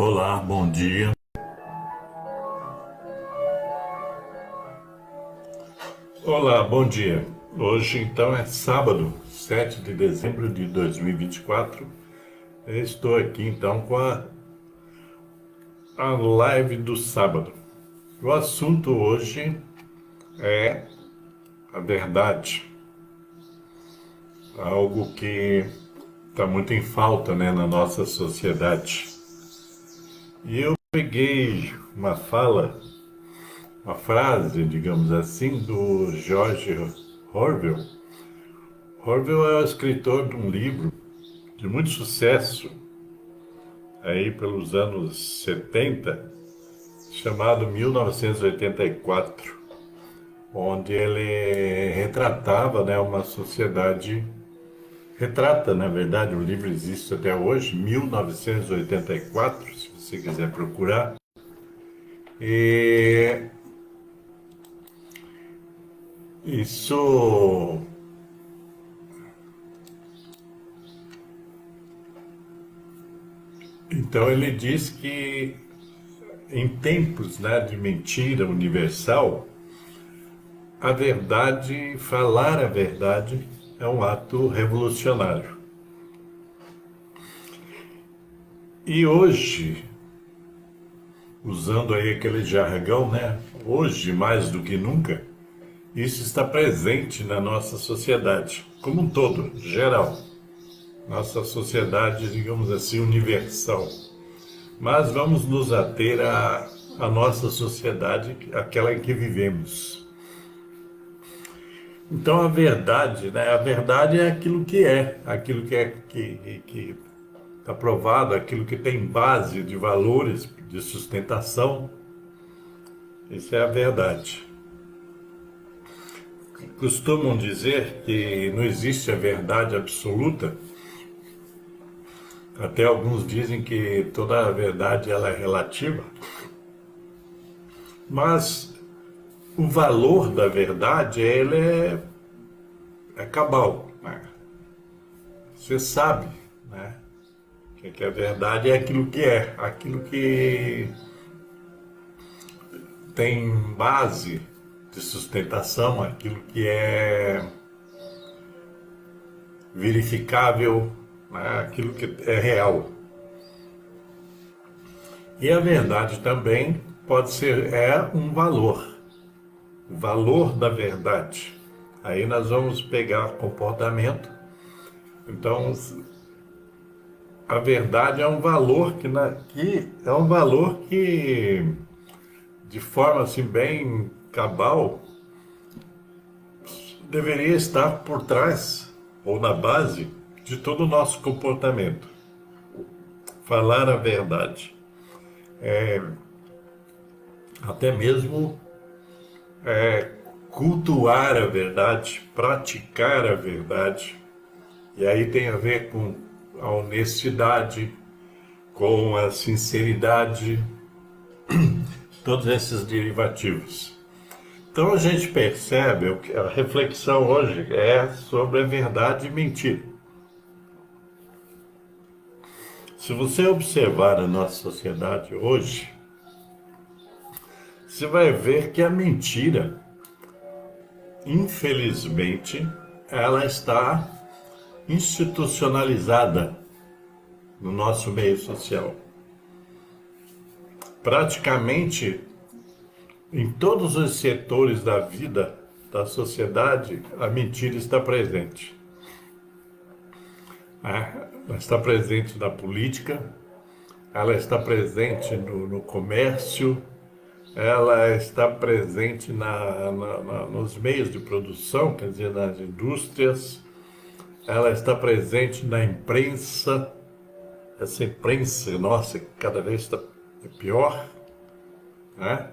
Olá, bom dia. Olá, bom dia. Hoje então é sábado, 7 de dezembro de 2024. Eu estou aqui então com a live do sábado. O assunto hoje é a verdade, algo que está muito em falta, né, na nossa sociedade. E eu peguei uma frase, digamos assim, do George Orwell. Orwell é o escritor de um livro de muito sucesso, aí pelos anos 70, chamado 1984, onde ele retratava, né, uma sociedade, retrata, na verdade, o livro existe até hoje, 1984, se você quiser procurar, e isso, então ele diz que em tempos, né, de mentira universal, a verdade, falar a verdade é um ato revolucionário. E hoje, usando aí aquele jargão, né? Hoje, mais do que nunca, isso está presente na nossa sociedade, como um todo, geral. Nossa sociedade, digamos assim, universal. Mas vamos nos ater à nossa sociedade, aquela em que vivemos. Então a verdade, né? A verdade é aquilo que está provado, aquilo que tem base de valores, de sustentação. Isso é a verdade. Costumam dizer que não existe a verdade absoluta. Até alguns dizem que toda a verdade ela é relativa. Mas o valor da verdade ele é cabal, né? Você sabe, né? Que a verdade é aquilo que tem base de sustentação, aquilo que é verificável, né? Aquilo que é real. E a verdade também pode ser, é um valor, o valor da verdade. Aí nós vamos pegar comportamento. Então, a verdade é um valor que é um valor que, de forma assim bem cabal, deveria estar por trás ou na base de todo o nosso comportamento. Falar a verdade. Até mesmo cultuar a verdade, praticar a verdade. E aí tem a ver com a honestidade, com a sinceridade, todos esses derivativos. Então a gente percebe que a reflexão hoje é sobre a verdade e mentira. Se você observar a nossa sociedade hoje, você vai ver que a mentira, infelizmente, ela está institucionalizada no nosso meio social. Praticamente em todos os setores da vida da sociedade, a mentira está presente. Ela está presente na política, ela está presente no comércio, ela está presente nos meios de produção, quer dizer, nas indústrias, ela está presente na imprensa. Essa imprensa, nossa, cada vez está pior, né?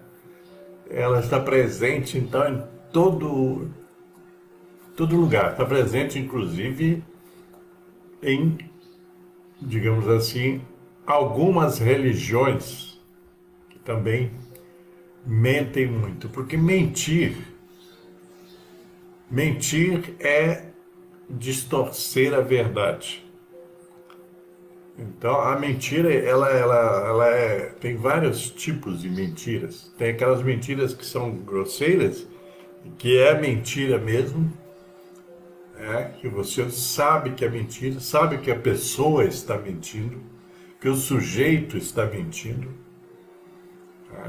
Ela está presente, então, em todo lugar. Está presente, inclusive, em, digamos assim, algumas religiões que também mentem muito. Porque mentir é distorcer a verdade. Então, a mentira, tem vários tipos de mentiras. Tem aquelas mentiras que são grosseiras, que é mentira mesmo, que você sabe que é mentira, sabe que a pessoa está mentindo, que o sujeito está mentindo.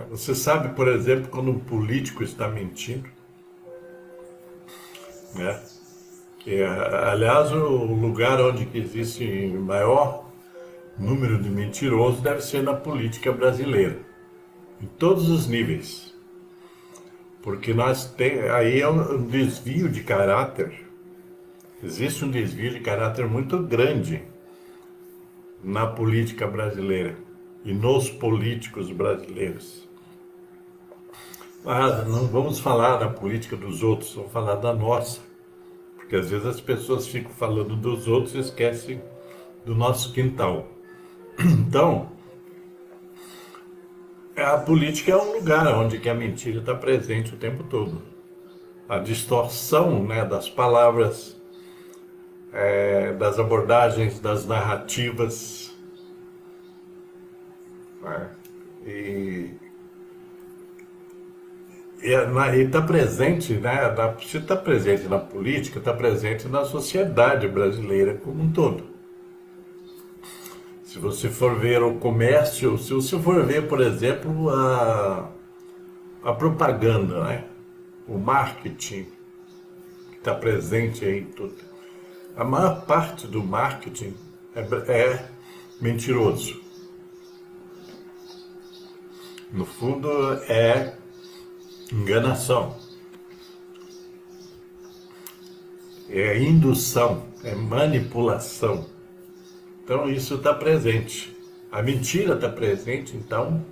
Você sabe, por exemplo, quando um político está mentindo, né? Que, aliás, o lugar onde existe maior número de mentirosos deve ser na política brasileira, em todos os níveis, porque aí é um desvio de caráter, existe um desvio de caráter muito grande na política brasileira e nos políticos brasileiros. Mas não vamos falar da política dos outros, vamos falar da nossa, porque às vezes as pessoas ficam falando dos outros e esquecem do nosso quintal. Então, a política é um lugar onde que a mentira está presente o tempo todo. A distorção, né, das palavras, das abordagens, das narrativas. Né, e está presente, né, se está presente na política, está presente na sociedade brasileira como um todo. Se você for ver o comércio, se você for ver, por exemplo, a propaganda, né? O marketing que está presente aí em tudo. A maior parte do marketing é mentiroso. No fundo, é enganação, é indução, é manipulação. Então isso está presente. A mentira está presente, então,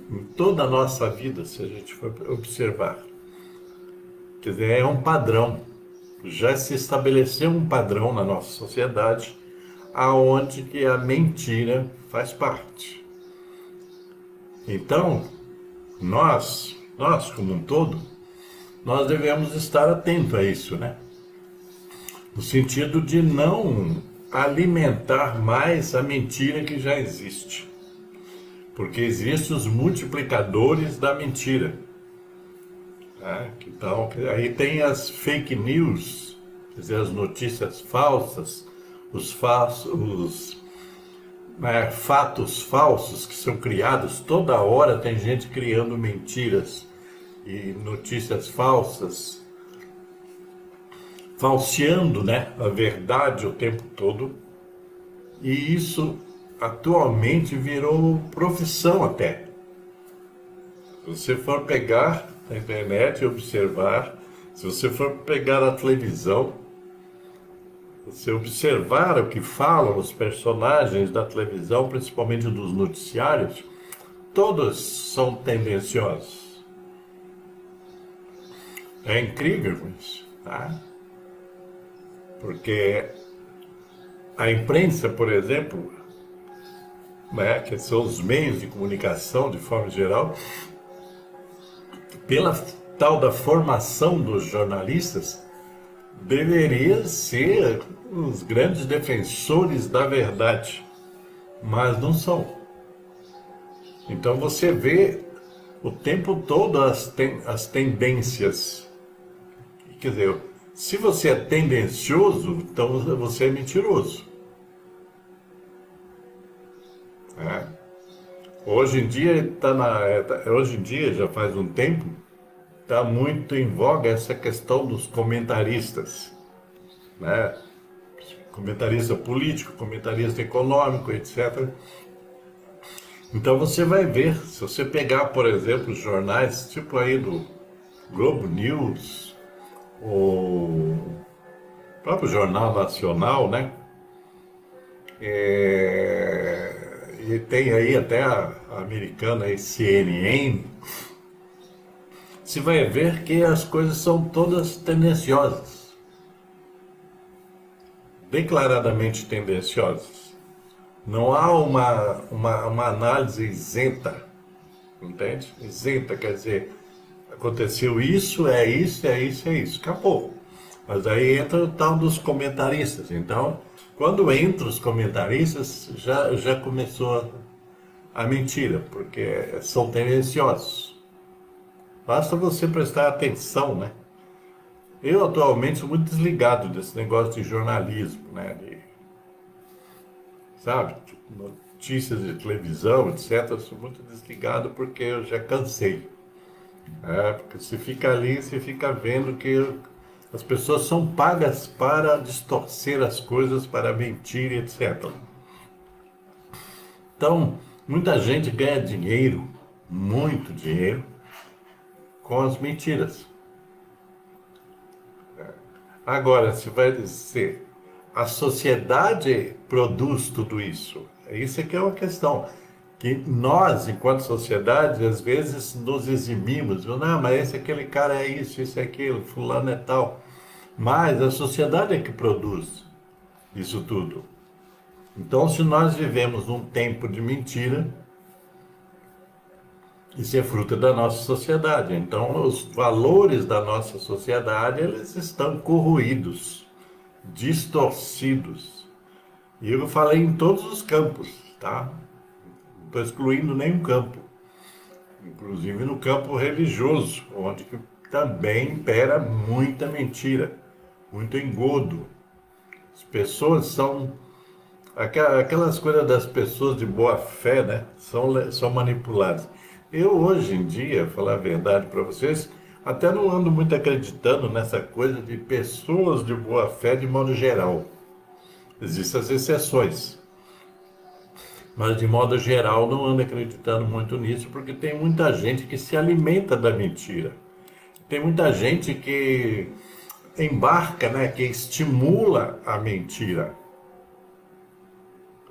em toda a nossa vida, se a gente for observar. Quer dizer, é um padrão. Já se estabeleceu um padrão na nossa sociedade, aonde que a mentira faz parte. Então, nós como um todo, nós devemos estar atentos a isso, né? No sentido de não alimentar mais a mentira que já existe. Porque existem os multiplicadores da mentira. Então, aí tem as fake news, quer dizer, as notícias falsas, os fatos falsos que são criados. Toda hora tem gente criando mentiras e notícias falsas, falseando, né, a verdade o tempo todo. E isso atualmente virou profissão até. Se você for pegar na internet e observar, se você for pegar a televisão, você observar o que falam os personagens da televisão, principalmente dos noticiários, todos são tendenciosos. É incrível isso, tá? Porque a imprensa, por exemplo, né, que são os meios de comunicação de forma geral, pela tal da formação dos jornalistas, deveria ser os grandes defensores da verdade, mas não são. Então você vê o tempo todo as tendências. Quer dizer, se você é tendencioso, então você é mentiroso. Hoje em dia, já faz um tempo, está muito em voga essa questão dos comentaristas, né? Comentarista político, comentarista econômico, etc. Então você vai ver, se você pegar, por exemplo, jornais tipo aí do Globo News, o próprio Jornal Nacional, né? E tem aí até a americana aí, CNN. Você vai ver que as coisas são todas tendenciosas, declaradamente tendenciosas. Não há uma análise isenta, entende? Isenta quer dizer, aconteceu isso, é isso, é isso, é isso, acabou. Mas aí entra o tal dos comentaristas. Então, Quando entram os comentaristas, já começou a mentira, porque são tendenciosos. Basta você prestar atenção, né? Eu atualmente sou muito desligado desse negócio de jornalismo, né? Sabe? Tipo, notícias de televisão, etc. Eu sou muito desligado porque eu já cansei. Porque você fica ali, você fica vendo que as pessoas são pagas para distorcer as coisas, para mentir, etc. Então, muita gente ganha dinheiro, muito dinheiro, com as mentiras. Agora, se vai dizer, a sociedade produz tudo isso. Isso é que é uma questão. Que nós, enquanto sociedade, às vezes nos eximimos. Não, mas esse aquele cara é isso, isso é aquilo, fulano é tal. Mas a sociedade é que produz isso tudo. Então, se nós vivemos num tempo de mentira, isso é fruto da nossa sociedade. Então, os valores da nossa sociedade, eles estão corroídos, distorcidos. E eu falei em todos os campos, tá? Não estou excluindo nenhum campo. Inclusive no campo religioso, onde também impera muita mentira, muito engodo. As pessoas são aquelas coisas das pessoas de boa fé, né? São manipuladas. Eu hoje em dia, falar a verdade para vocês, até não ando muito acreditando nessa coisa de pessoas de boa fé de modo geral. Existem as exceções, mas de modo geral não ando acreditando muito nisso, porque tem muita gente que se alimenta da mentira. Tem muita gente que embarca, né, que estimula a mentira.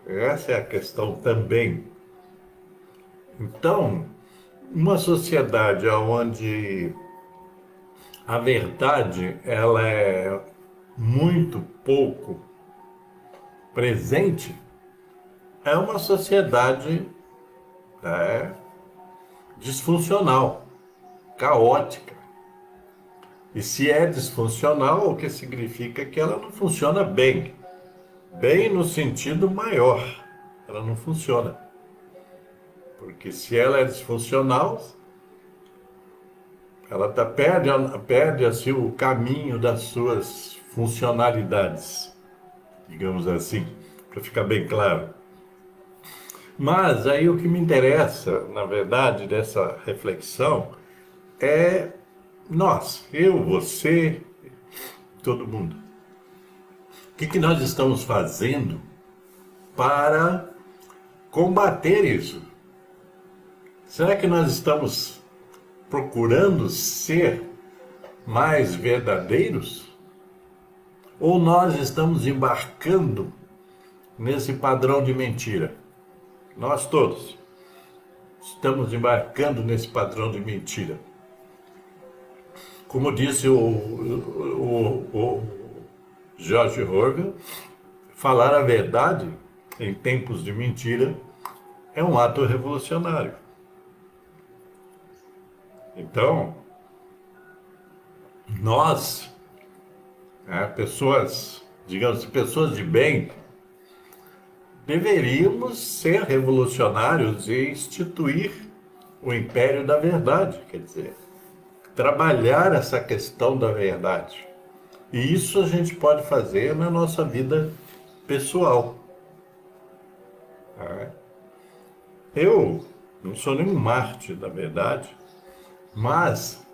Essa é a questão também. Então, uma sociedade onde a verdade ela é muito pouco presente, é uma sociedade disfuncional, caótica. E se é disfuncional, o que significa que ela não funciona bem. Bem no sentido maior, ela não funciona. Porque se ela é disfuncional, ela perde assim, o caminho das suas funcionalidades, digamos assim, para ficar bem claro. Mas aí o que me interessa, na verdade, dessa reflexão é nós, eu, você, todo mundo. O que nós estamos fazendo para combater isso? Será que nós estamos procurando ser mais verdadeiros? Ou nós estamos embarcando nesse padrão de mentira? Nós todos estamos embarcando nesse padrão de mentira. Como disse o George Orwell, falar a verdade em tempos de mentira é um ato revolucionário. Então, nós, pessoas, digamos, pessoas de bem, deveríamos ser revolucionários e instituir o império da verdade, quer dizer, trabalhar essa questão da verdade. E isso a gente pode fazer na nossa vida pessoal. Eu não sou nenhum mártir da verdade, mas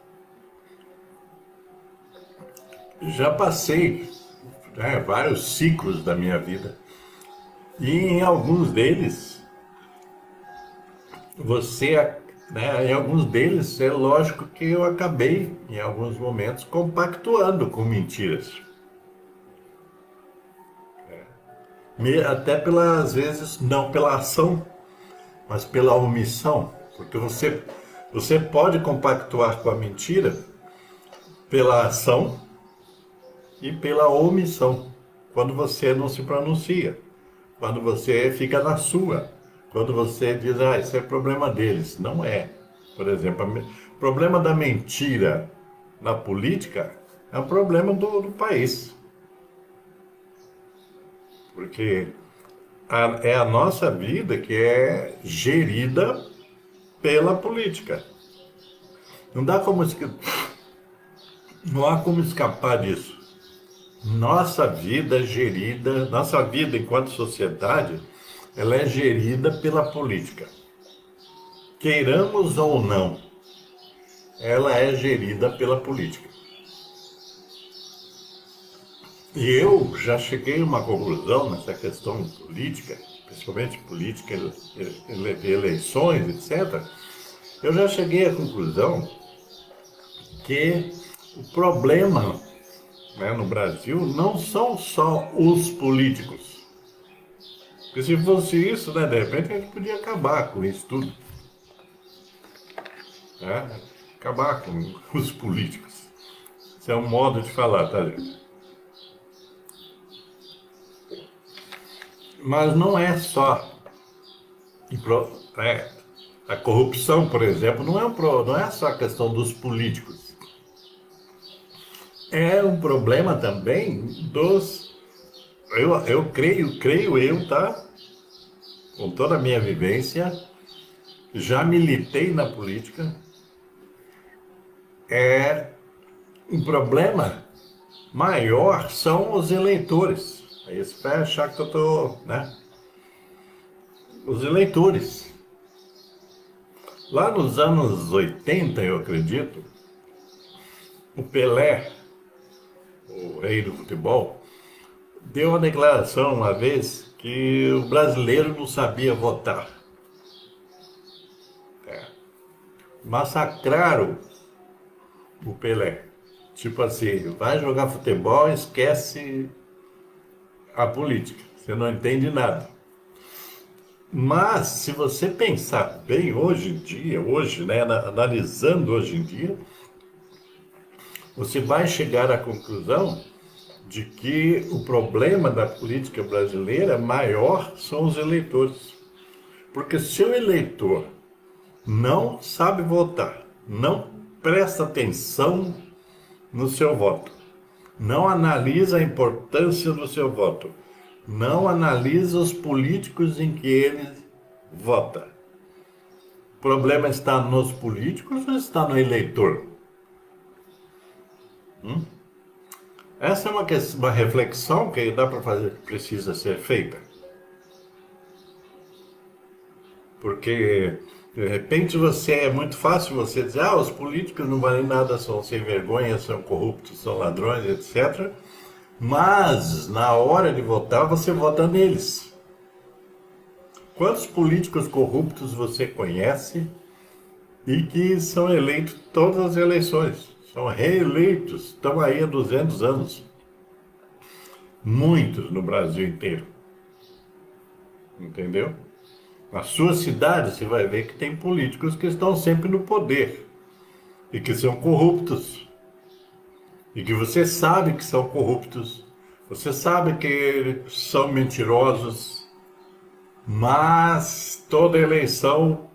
já passei vários ciclos da minha vida. E em alguns deles, em alguns deles, é lógico que eu acabei, em alguns momentos, compactuando com mentiras. Até às vezes, não pela ação, mas pela omissão. Porque você pode compactuar com a mentira pela ação e pela omissão, quando você não se pronuncia, quando você fica na sua, quando você diz, isso é problema deles. Não é. Por exemplo, o problema da mentira na política é um problema do país. porque é a nossa vida que é gerida pela política. Não dá como, não há como escapar disso. Nossa vida é gerida, nossa vida enquanto sociedade, ela é gerida pela política. Queiramos ou não, ela é gerida pela política. E eu já cheguei a uma conclusão nessa questão política, principalmente política, eleições, etc. Eu já cheguei à conclusão que o problema, né, no Brasil não são só os políticos. Porque se fosse isso, né, de repente a gente podia acabar com isso tudo. Né? Acabar com os políticos. Isso é um modo de falar, tá, gente? Mas não é só. É, a corrupção, por exemplo, não é só a questão dos políticos. É um problema também dos. Eu creio eu, tá? Com toda a minha vivência, já militei na política. É um problema maior são os eleitores. Aí você vai achar que eu tô, né? Os eleitores. Lá nos anos 80, eu acredito, o Pelé, o rei do futebol, deu uma declaração uma vez que o brasileiro não sabia votar. Massacraram o Pelé. Tipo assim, vai jogar futebol, esquece a política. Você não entende nada. Mas, se você pensar bem hoje em dia, hoje, né, analisando hoje em dia, você vai chegar à conclusão de que o problema da política brasileira maior são os eleitores. Porque se o eleitor não sabe votar, não presta atenção no seu voto, não analisa a importância do seu voto, não analisa os políticos em que ele vota. O problema está nos políticos ou está no eleitor? Essa é uma reflexão que dá para fazer, que precisa ser feita. Porque, de repente, é muito fácil você dizer, os políticos não valem nada, são sem vergonha, são corruptos, são ladrões, etc. Mas, na hora de votar, você vota neles. Quantos políticos corruptos você conhece e que são eleitos todas as eleições? São reeleitos, estão aí há 200 anos. Muitos no Brasil inteiro. Entendeu? Na sua cidade você vai ver que tem políticos que estão sempre no poder e que são corruptos. E que você sabe que são corruptos, você sabe que são mentirosos, mas toda eleição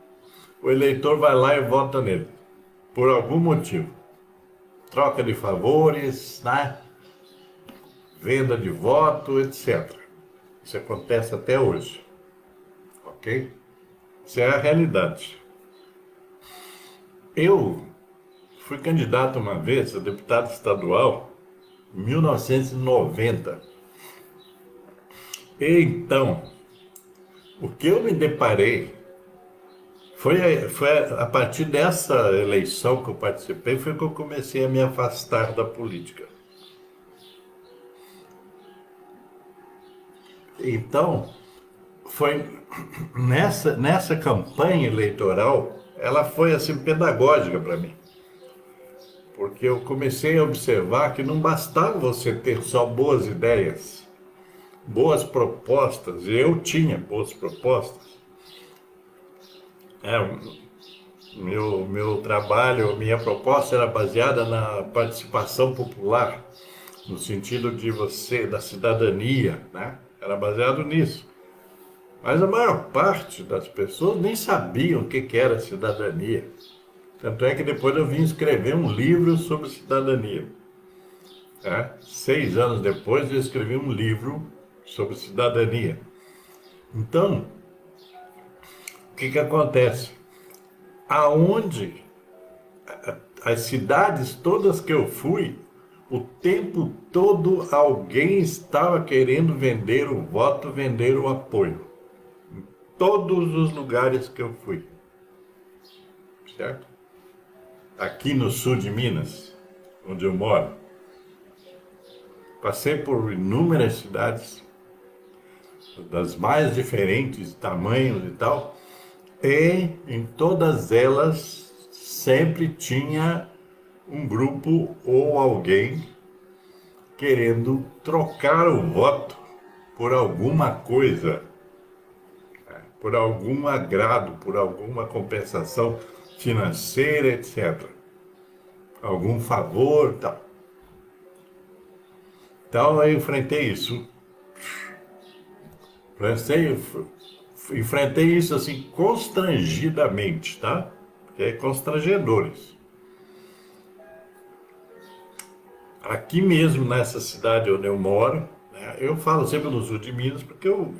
o eleitor vai lá e vota nele, por algum motivo. Troca de favores, né? Venda de voto, etc. Isso acontece até hoje. Ok? Isso é a realidade. Eu fui candidato uma vez a deputado estadual em 1990. Então, o que eu me deparei foi a partir dessa eleição que eu participei, foi que eu comecei a me afastar da política. Então, foi nessa campanha eleitoral, ela foi assim pedagógica para mim. Porque eu comecei a observar que não bastava você ter só boas ideias, boas propostas, e eu tinha boas propostas. Meu trabalho, minha proposta era baseada na participação popular, no sentido da cidadania, né? Era baseado nisso. Mas a maior parte das pessoas nem sabiam o que era cidadania. Tanto é que depois eu vim escrever um livro sobre cidadania. 6 anos depois eu escrevi um livro sobre cidadania. Então, o que acontece? Aonde as cidades todas que eu fui, o tempo todo alguém estava querendo vender o voto, vender o apoio. Todos os lugares que eu fui. Certo? Aqui no sul de Minas, onde eu moro, passei por inúmeras cidades, das mais diferentes tamanhos e tal, e em todas elas sempre tinha um grupo ou alguém querendo trocar o voto por alguma coisa, por algum agrado, por alguma compensação financeira, etc. Algum favor, tal. Então eu enfrentei isso. Enfrentei isso assim constrangidamente, tá? Porque é constrangedor isso. Aqui mesmo nessa cidade onde eu moro, né, eu falo sempre no sul de Minas porque eu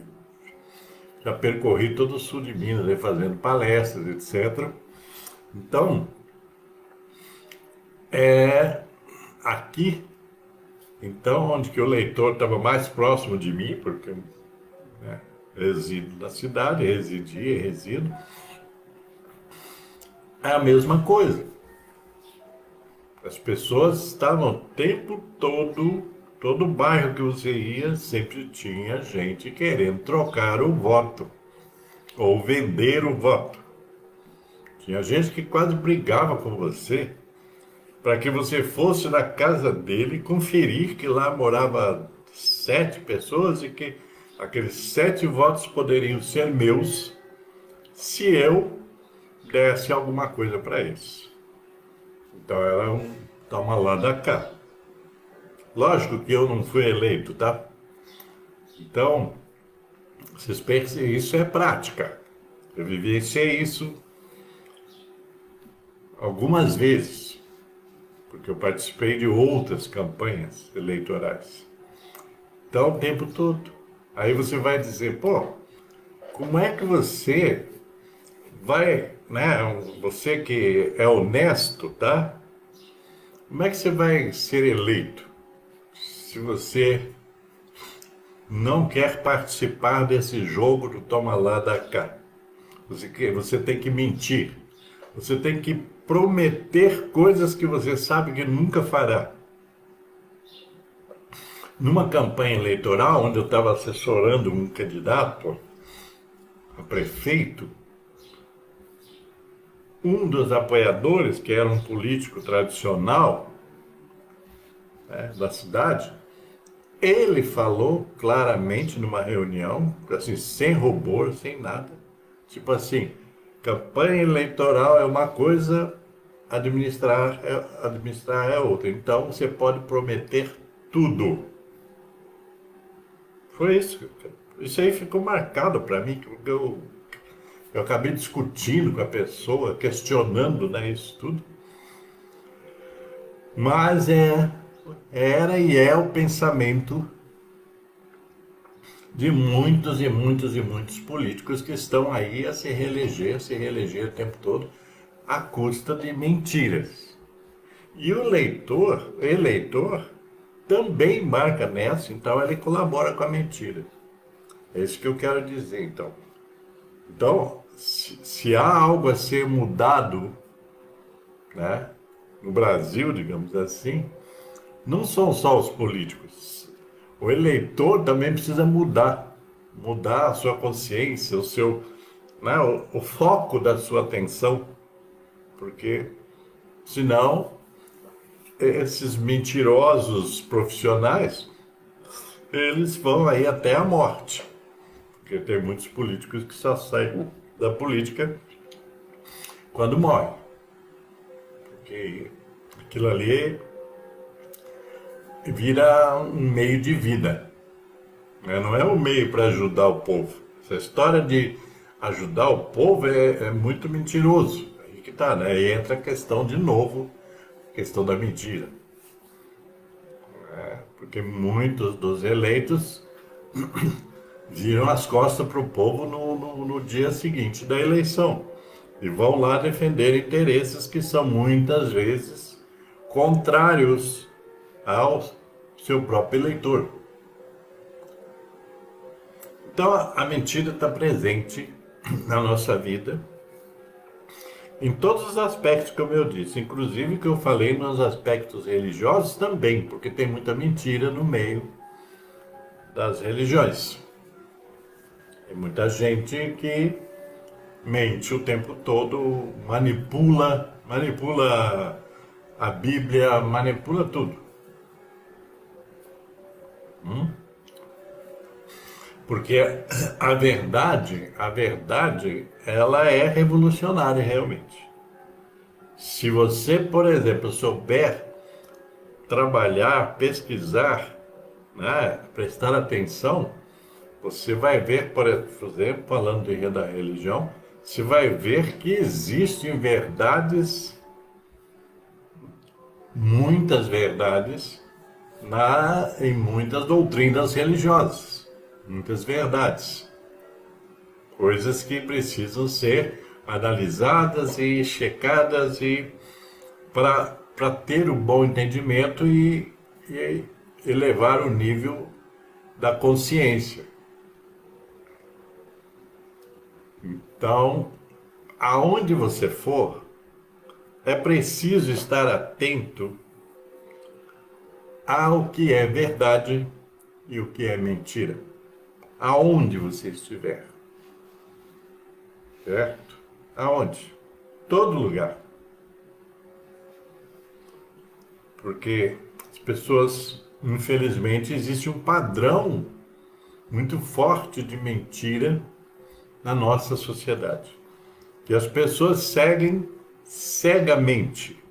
já percorri todo o sul de Minas, aí, fazendo palestras, etc. Então, é aqui, então, onde que o leitor estava mais próximo de mim, porque, né, resido na cidade, residia, resido, é a mesma coisa. As pessoas estavam o tempo todo bairro que você ia, sempre tinha gente querendo trocar o voto, ou vender o voto. Tinha gente que quase brigava com você para que você fosse na casa dele conferir que lá morava 7 pessoas e que aqueles 7 votos poderiam ser meus se eu desse alguma coisa para eles. Então era um toma lá da cá. Lógico que eu não fui eleito, tá? Então, vocês pensem, isso é prática. Eu vivenciei isso algumas vezes, porque eu participei de outras campanhas eleitorais. Então, o tempo todo. Aí você vai dizer, pô, como é que você vai, né? Você que é honesto, tá? Como é que você vai ser eleito se você não quer participar desse jogo do toma lá da cá? Você tem que mentir. Você tem que prometer coisas que você sabe que nunca fará. Numa campanha eleitoral, onde eu estava assessorando um candidato a prefeito, um dos apoiadores, que era um político tradicional, né, da cidade, ele falou claramente numa reunião, assim, sem rubor, sem nada, tipo assim, campanha eleitoral é uma coisa, administrar é outra. Então você pode prometer tudo. Foi isso. Isso aí ficou marcado para mim, que eu acabei discutindo com a pessoa, questionando, né, isso tudo. Mas era e é o pensamento de muitos e muitos e muitos políticos que estão aí a se reeleger o tempo todo, à custa de mentiras. E o eleitor, também marca nessa, então ele colabora com a mentira. É isso que eu quero dizer, então. Então, se há algo a ser mudado, né, no Brasil, digamos assim, não são só os políticos. O eleitor também precisa mudar a sua consciência, né, o foco da sua atenção, porque senão esses mentirosos profissionais, eles vão aí até a morte, porque tem muitos políticos que só saem da política quando morrem, porque aquilo ali vira um meio de vida, né? Não é um meio para ajudar o povo. Essa história de ajudar o povo é muito mentiroso. Aí que tá, né? Aí entra a questão de novo, a questão da mentira. Porque muitos dos eleitos viram as costas para o povo no dia seguinte da eleição e vão lá defender interesses que são muitas vezes contrários ao seu próprio eleitor. Então a mentira está presente na nossa vida em todos os aspectos, como eu disse, inclusive que eu falei nos aspectos religiosos também, porque tem muita mentira no meio das religiões. Tem muita gente que mente o tempo todo, manipula a Bíblia, manipula tudo. Porque a verdade, ela é revolucionária realmente. Se você, por exemplo, souber trabalhar, pesquisar, né, prestar atenção, você vai ver, por exemplo, falando da religião, você vai ver que existem verdades, muitas verdades, em muitas doutrinas religiosas, muitas verdades, coisas que precisam ser analisadas e checadas e para ter um bom entendimento e elevar o nível da consciência. Então, aonde você for, é preciso estar atento ao que é verdade e o que é mentira. Aonde você estiver. Certo? Aonde? Todo lugar. Porque as pessoas, infelizmente, existe um padrão muito forte de mentira na nossa sociedade. Que as pessoas seguem cegamente.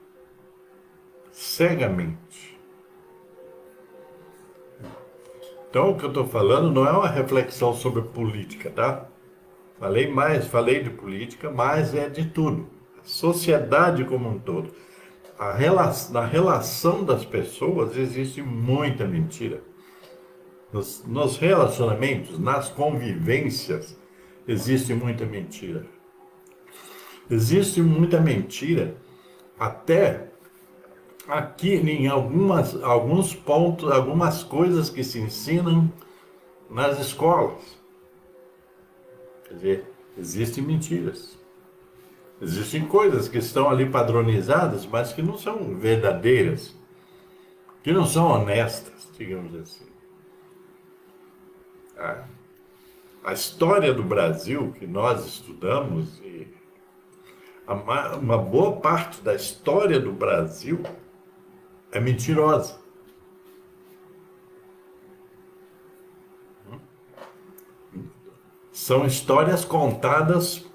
Cegamente. Então, o que eu estou falando não é uma reflexão sobre política, tá? Falei de política, mas é de tudo. A sociedade como um todo. Na relação das pessoas existe muita mentira. Nos relacionamentos, nas convivências, existe muita mentira. Existe muita mentira até aqui em alguns pontos, algumas coisas que se ensinam nas escolas. Quer dizer, existem mentiras. Existem coisas que estão ali padronizadas, mas que não são verdadeiras, que não são honestas, digamos assim. A história do Brasil que nós estudamos, e uma boa parte da história do Brasil é mentirosa. São histórias contadas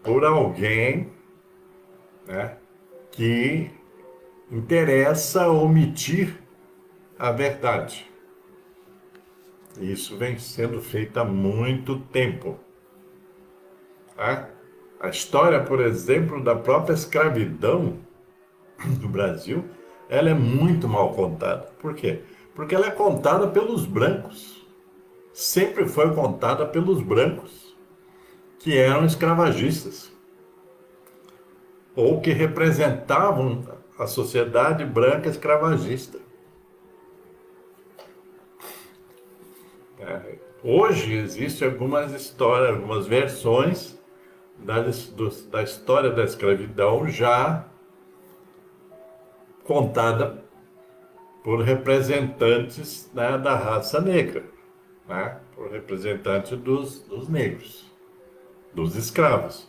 por alguém, né, que interessa omitir a verdade. Isso vem sendo feito há muito tempo. Tá? A história, por exemplo, da própria escravidão do Brasil, ela é muito mal contada. Por quê? Porque ela é contada pelos brancos. Sempre foi contada pelos brancos, que eram escravagistas, ou que representavam a sociedade branca escravagista. Hoje existem algumas histórias, algumas versões da história da escravidão já contada por representantes, né, da raça negra, né, por representantes dos negros, dos escravos.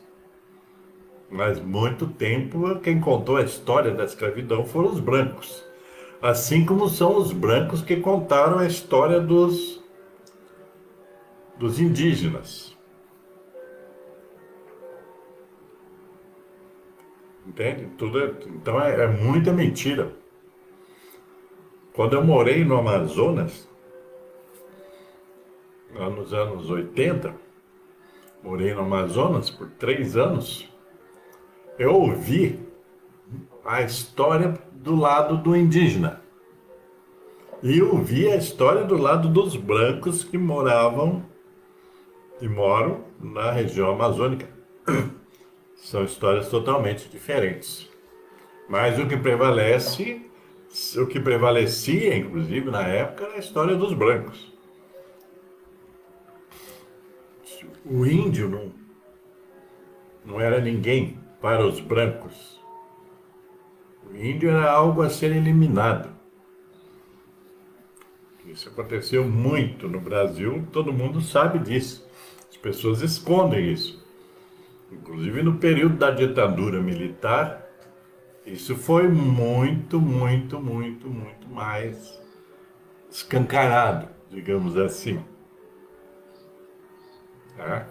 Mas muito tempo quem contou a história da escravidão foram os brancos. Assim como são os brancos que contaram a história dos indígenas. Entende? Então é muita mentira. Quando eu morei no Amazonas, nos anos 80, morei no Amazonas por 3 anos, eu ouvi a história do lado do indígena. E ouvi a história do lado dos brancos que moravam e moram na região amazônica. São histórias totalmente diferentes. Mas o que prevalecia, inclusive, na época, era a história dos brancos. O índio não era ninguém para os brancos. O índio era algo a ser eliminado. Isso aconteceu muito no Brasil, todo mundo sabe disso. As pessoas escondem isso. Inclusive no período da ditadura militar, isso foi muito, muito, muito, muito mais escancarado, digamos assim. Tá?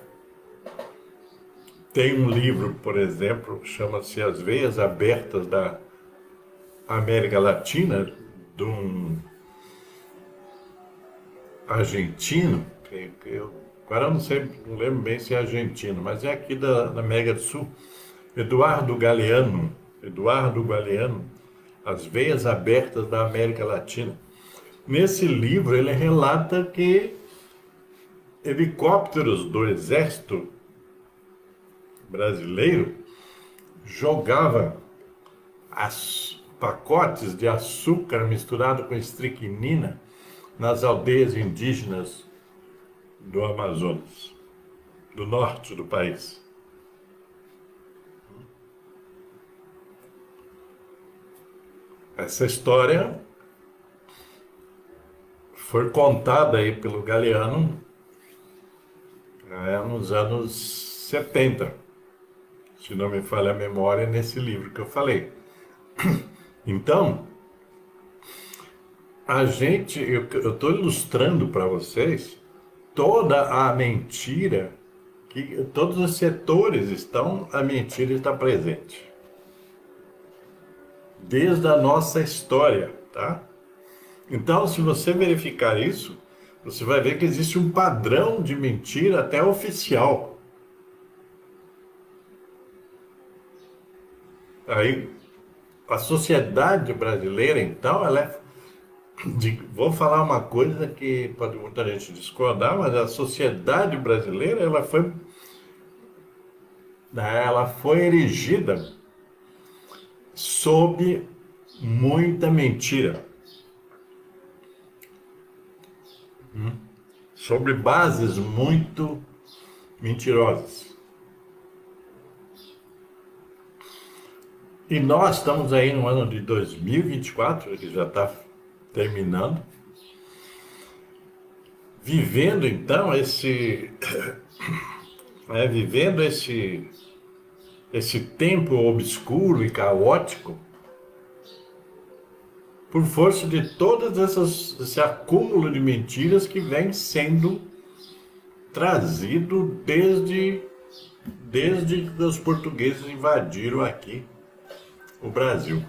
Tem um livro, por exemplo, chama-se As Veias Abertas da América Latina, de um argentino, agora eu não sei, não lembro bem se é argentino, mas é aqui da América do Sul, Eduardo Galeano, As Veias Abertas da América Latina. Nesse livro ele relata que helicópteros do exército brasileiro jogavam pacotes de açúcar misturado com estricnina nas aldeias indígenas do Amazonas, do norte do país. Essa história foi contada aí pelo Galeano nos anos 70, se não me falha a memória, nesse livro que eu falei. Então, eu estou ilustrando para vocês toda a mentira, que todos os setores a mentira está presente. Desde a nossa história, tá? Então, se você verificar isso, você vai ver que existe um padrão de mentira até oficial. Aí, a sociedade brasileira, então, vou falar uma coisa que pode muita gente discordar, mas a sociedade brasileira, ela foi erigida sob muita mentira. Sobre bases muito mentirosas. E nós estamos aí no ano de 2024, que já está terminando, vivendo então esse tempo obscuro e caótico, por força de todas esse acúmulo de mentiras que vem sendo trazido desde que os portugueses invadiram aqui o Brasil.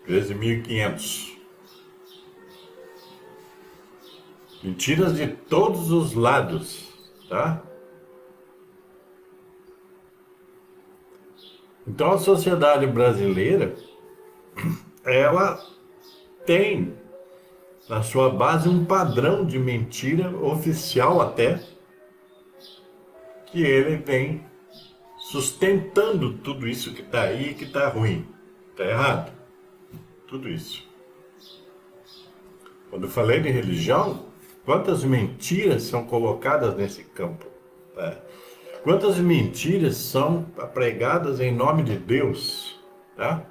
Desde 1500. Mentiras de todos os lados, tá? Então a sociedade brasileira, ela tem na sua base um padrão de mentira oficial até, que ele vem sustentando tudo isso que está aí e que está ruim, está errado, tudo isso. Quando eu falei de religião, quantas mentiras são colocadas nesse campo, tá? Quantas mentiras são pregadas em nome de Deus, tá?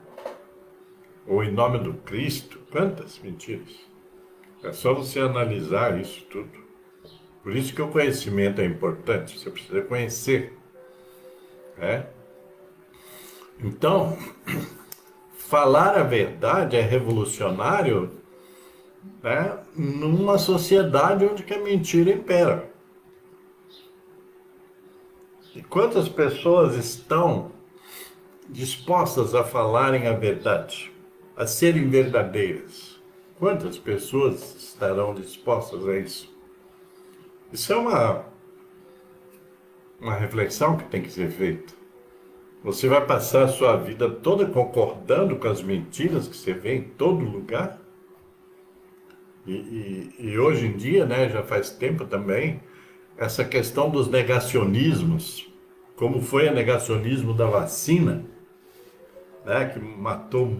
Ou em nome do Cristo, quantas mentiras? É só você analisar isso tudo. Por isso que o conhecimento é importante, você precisa conhecer. Né? Então, falar a verdade é revolucionário, né, numa sociedade onde que a mentira impera. E quantas pessoas estão dispostas a falarem a verdade, a serem verdadeiras? Quantas pessoas estarão dispostas a isso? Isso é uma reflexão que tem que ser feita. Você vai passar a sua vida toda concordando com as mentiras que você vê em todo lugar? E hoje em dia, né, já faz tempo também, essa questão dos negacionismos, como foi o negacionismo da vacina, né, que matou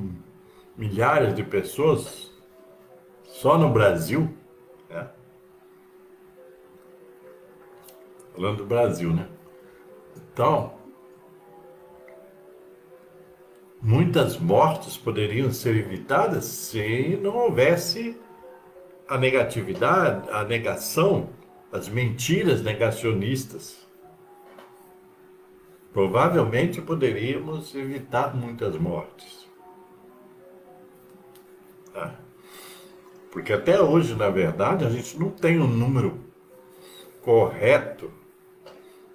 milhares de pessoas só no Brasil, né? Falando do Brasil, né? Então, muitas mortes poderiam ser evitadas se não houvesse a negatividade, a negação, as mentiras negacionistas. Provavelmente poderíamos evitar muitas mortes. Tá? Porque até hoje, na verdade, a gente não tem um número correto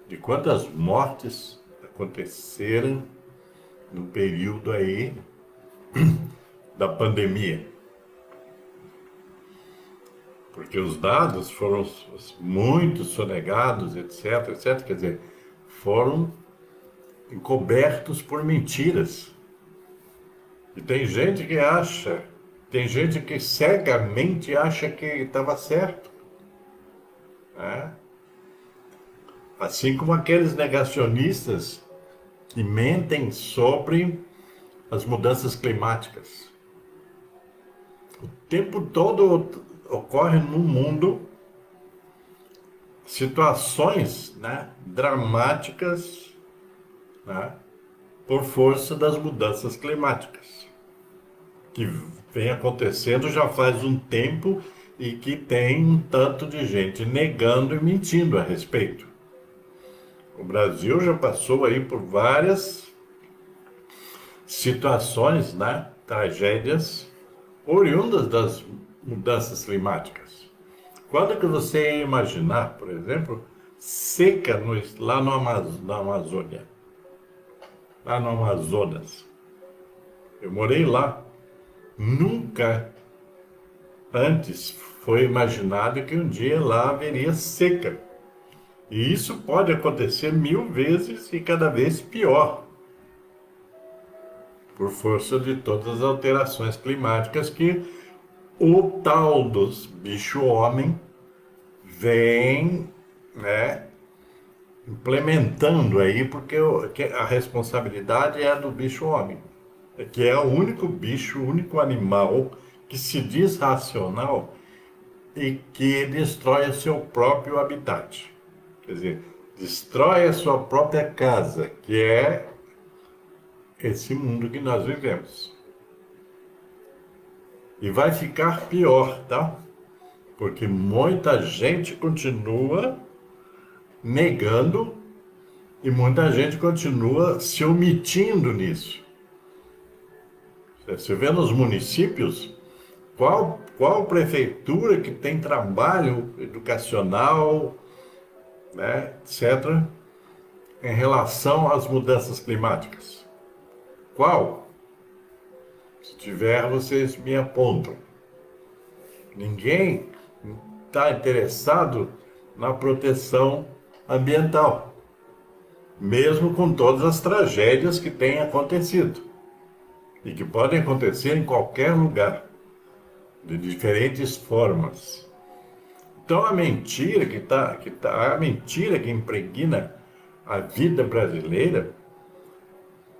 de quantas mortes aconteceram no período aí da pandemia. Porque os dados foram muito sonegados, etc, etc. Quer dizer, foram encobertos por mentiras. E tem gente que cegamente acha que estava certo, né? Assim como aqueles negacionistas que mentem sobre as mudanças climáticas. O tempo todo ocorre no mundo situações, né, dramáticas, né, por força das mudanças climáticas, que vem acontecendo já faz um tempo e que tem um tanto de gente negando e mentindo a respeito. O Brasil já passou aí por várias situações, né, tragédias oriundas das mudanças climáticas. Quando que você ia imaginar, por exemplo, seca lá no na Amazônia, lá no Amazonas? Eu morei lá. Nunca antes foi imaginado que um dia lá haveria seca. E isso pode acontecer 1000 vezes e cada vez pior, por força de todas as alterações climáticas que o tal dos bicho-homem vem, né, implementando aí, porque a responsabilidade é do bicho-homem, que é o único bicho, o único animal que se diz racional e que destrói seu próprio habitat. Quer dizer, destrói a sua própria casa, que é esse mundo que nós vivemos. E vai ficar pior, tá? Porque muita gente continua negando e muita gente continua se omitindo nisso. Você vê nos municípios, qual prefeitura que tem trabalho educacional, né, etc., em relação às mudanças climáticas? Qual? Se tiver, vocês me apontam. Ninguém está interessado na proteção ambiental, mesmo com todas as tragédias que têm acontecido e que podem acontecer em qualquer lugar, de diferentes formas. Então a mentira a mentira que impregna a vida brasileira,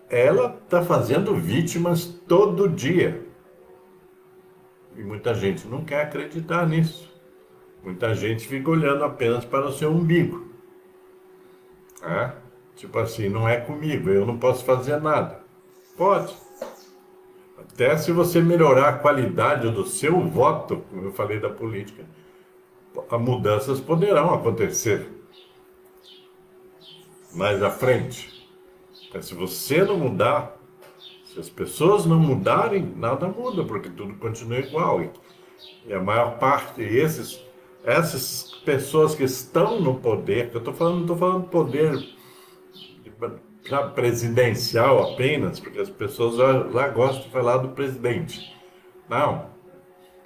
ela está fazendo vítimas todo dia. E muita gente não quer acreditar nisso. Muita gente fica olhando apenas para o seu umbigo. Né? Tipo assim, não é comigo, eu não posso fazer nada. Pode. Até se você melhorar a qualidade do seu voto, como eu falei da política, as mudanças poderão acontecer mais à frente. Mas se você não mudar, se as pessoas não mudarem, nada muda, porque tudo continua igual. E a maior parte, essas pessoas que estão no poder, que eu estou falando, não estou falando poder presidencial apenas, porque as pessoas lá gostam de falar do presidente. Não.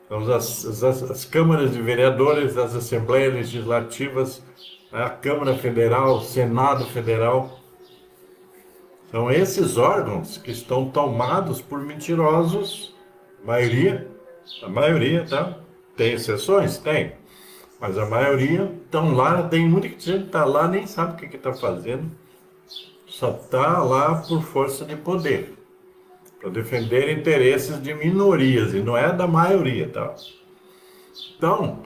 Então, as câmaras de vereadores, as assembleias legislativas, a Câmara Federal, o Senado Federal, São esses órgãos que estão tomados por mentirosos, a maioria, tá? Tem exceções? Tem. Mas a maioria estão lá, tem muita gente que está lá, nem sabe o que está fazendo, só está lá por força de poder, para defender interesses de minorias, e não é da maioria, tá? Então,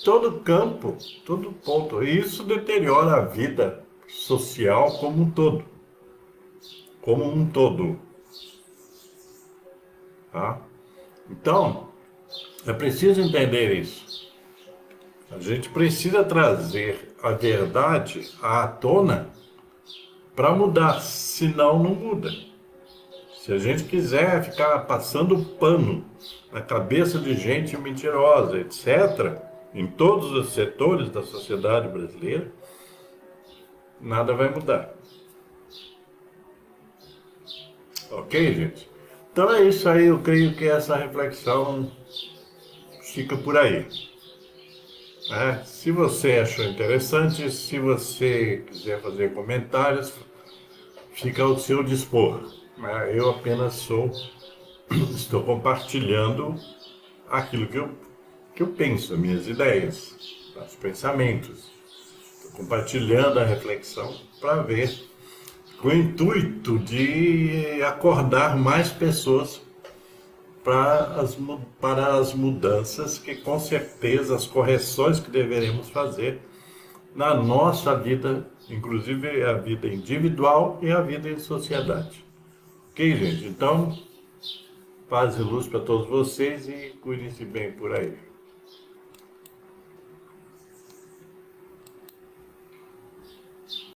todo campo, todo ponto, isso deteriora a vida social como um todo, tá? Então, é preciso entender isso. A gente precisa trazer a verdade à tona para mudar, senão não muda. Se a gente quiser ficar passando pano na cabeça de gente mentirosa, etc., em todos os setores da sociedade brasileira, nada vai mudar. Ok, gente? Então é isso aí, eu creio que essa reflexão fica por aí. Se você achou interessante, se você quiser fazer comentários, fica ao seu dispor. Eu apenas estou compartilhando aquilo que eu penso, minhas ideias, os pensamentos. Estou compartilhando a reflexão para ver, com o intuito de acordar mais pessoas para as mudanças que, com certeza, as correções que deveremos fazer na nossa vida, inclusive a vida individual e a vida em sociedade. Ok, gente? Então, paz e luz para todos vocês e cuidem-se bem por aí.